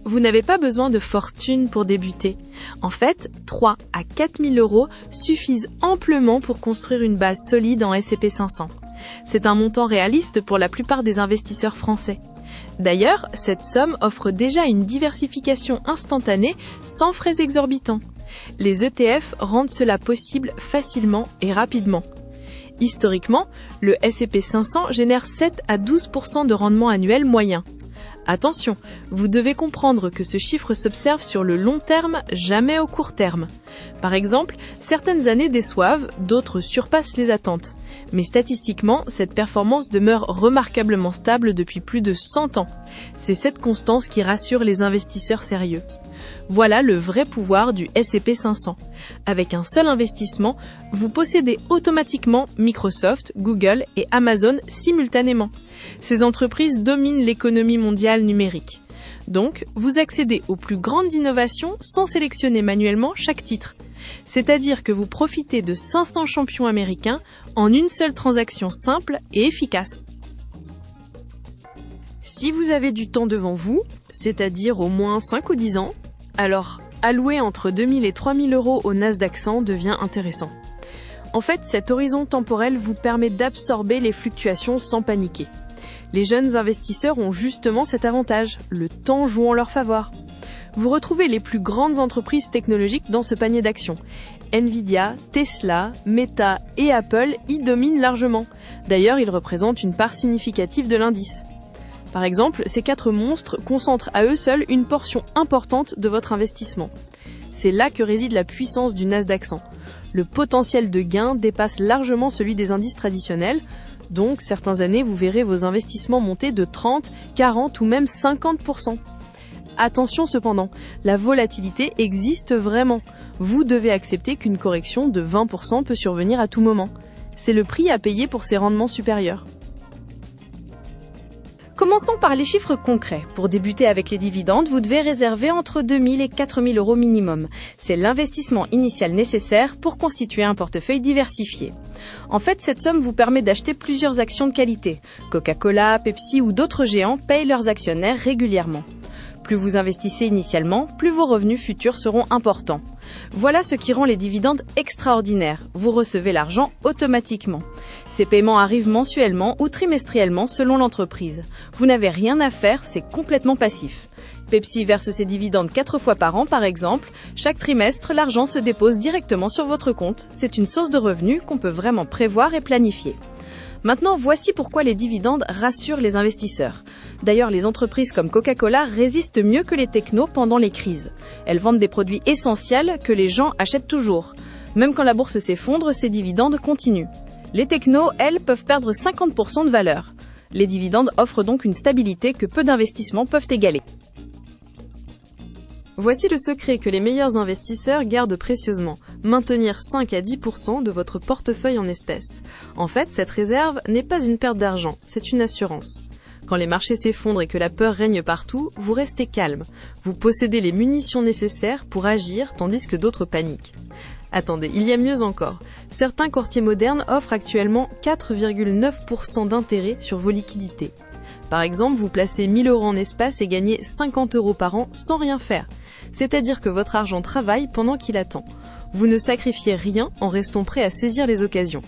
Vous n'avez pas besoin de fortune pour débuter. En fait, 3 à 4 000 euros suffisent amplement pour construire une base solide en S&P 500. C'est un montant réaliste pour la plupart des investisseurs français. D'ailleurs, cette somme offre déjà une diversification instantanée sans frais exorbitants. Les ETF rendent cela possible facilement et rapidement. Historiquement, le S&P 500 génère 7 à 12% de rendement annuel moyen. Attention, vous devez comprendre que ce chiffre s'observe sur le long terme, jamais au court terme. Par exemple, certaines années déçoivent, d'autres surpassent les attentes. Mais statistiquement, cette performance demeure remarquablement stable depuis plus de 100 ans. C'est cette constance qui rassure les investisseurs sérieux. Voilà le vrai pouvoir du S&P 500. Avec un seul investissement, vous possédez automatiquement Microsoft, Google et Amazon simultanément. Ces entreprises dominent l'économie mondiale numérique. Donc, vous accédez aux plus grandes innovations sans sélectionner manuellement chaque titre. C'est-à-dire que vous profitez de 500 champions américains en une seule transaction simple et efficace. Si vous avez du temps devant vous, c'est-à-dire au moins 5 ou 10 ans, alors allouer entre 2 000 et 3 000 euros au Nasdaq 100 devient intéressant. En fait, cet horizon temporel vous permet d'absorber les fluctuations sans paniquer. Les jeunes investisseurs ont justement cet avantage, le temps joue en leur faveur. Vous retrouvez les plus grandes entreprises technologiques dans ce panier d'actions. Nvidia, Tesla, Meta et Apple y dominent largement. D'ailleurs, ils représentent une part significative de l'indice. Par exemple, ces 4 monstres concentrent à eux seuls une portion importante de votre investissement. C'est là que réside la puissance du Nasdaq 100. Le potentiel de gain dépasse largement celui des indices traditionnels, donc certaines années vous verrez vos investissements monter de 30, 40 ou même 50%. Attention cependant, la volatilité existe vraiment. Vous devez accepter qu'une correction de 20% peut survenir à tout moment. C'est le prix à payer pour ces rendements supérieurs. Commençons par les chiffres concrets. Pour débuter avec les dividendes, vous devez réserver entre 2 000 et 4 000 euros minimum. C'est l'investissement initial nécessaire pour constituer un portefeuille diversifié. En fait, cette somme vous permet d'acheter plusieurs actions de qualité. Coca-Cola, Pepsi ou d'autres géants payent leurs actionnaires régulièrement. Plus vous investissez initialement, plus vos revenus futurs seront importants. Voilà ce qui rend les dividendes extraordinaires. Vous recevez l'argent automatiquement. Ces paiements arrivent mensuellement ou trimestriellement selon l'entreprise. Vous n'avez rien à faire, c'est complètement passif. Pepsi verse ses dividendes 4 fois par an par exemple. Chaque trimestre, l'argent se dépose directement sur votre compte. C'est une source de revenus qu'on peut vraiment prévoir et planifier. Maintenant, voici pourquoi les dividendes rassurent les investisseurs. D'ailleurs, les entreprises comme Coca-Cola résistent mieux que les technos pendant les crises. Elles vendent des produits essentiels que les gens achètent toujours. Même quand la bourse s'effondre, ces dividendes continuent. Les technos, elles, peuvent perdre 50% de valeur. Les dividendes offrent donc une stabilité que peu d'investissements peuvent égaler. Voici le secret que les meilleurs investisseurs gardent précieusement. Maintenir 5 à 10% de votre portefeuille en espèces. En fait, cette réserve n'est pas une perte d'argent, c'est une assurance. Quand les marchés s'effondrent et que la peur règne partout, vous restez calme. Vous possédez les munitions nécessaires pour agir tandis que d'autres paniquent. Attendez, il y a mieux encore. Certains courtiers modernes offrent actuellement 4,9% d'intérêt sur vos liquidités. Par exemple, vous placez 1 000 euros en espèces et gagnez 50 euros par an sans rien faire. C'est-à-dire que votre argent travaille pendant qu'il attend. Vous ne sacrifiez rien en restant prêt à saisir les occasions.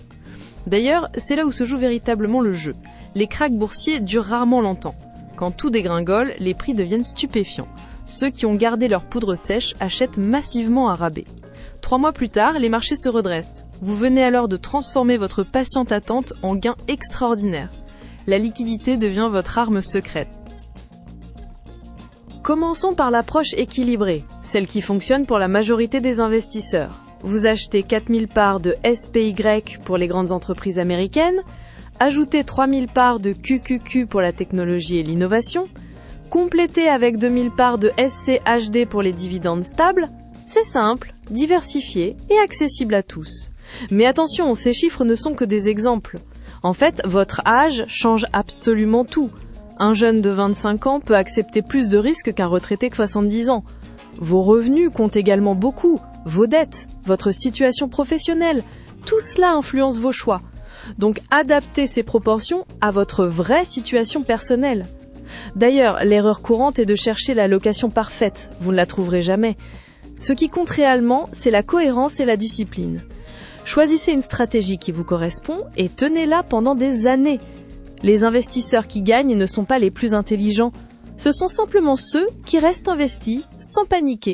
D'ailleurs, c'est là où se joue véritablement le jeu. Les krachs boursiers durent rarement longtemps. Quand tout dégringole, les prix deviennent stupéfiants. Ceux qui ont gardé leur poudre sèche achètent massivement à rabais. 3 mois plus tard, les marchés se redressent. Vous venez alors de transformer votre patiente attente en gain extraordinaire. La liquidité devient votre arme secrète. Commençons par l'approche équilibrée, celle qui fonctionne pour la majorité des investisseurs. Vous achetez 4000 parts de SPY pour les grandes entreprises américaines, ajoutez 3000 parts de QQQ pour la technologie et l'innovation, complétez avec 2000 parts de SCHD pour les dividendes stables. C'est simple, diversifié et accessible à tous. Mais attention, ces chiffres ne sont que des exemples. En fait, votre âge change absolument tout. Un jeune de 25 ans peut accepter plus de risques qu'un retraité de 70 ans. Vos revenus comptent également beaucoup, vos dettes, votre situation professionnelle, tout cela influence vos choix. Donc adaptez ces proportions à votre vraie situation personnelle. D'ailleurs, l'erreur courante est de chercher la location parfaite, vous ne la trouverez jamais. Ce qui compte réellement, c'est la cohérence et la discipline. Choisissez une stratégie qui vous correspond et tenez-la pendant des années. Les investisseurs qui gagnent ne sont pas les plus intelligents, ce sont simplement ceux qui restent investis sans paniquer.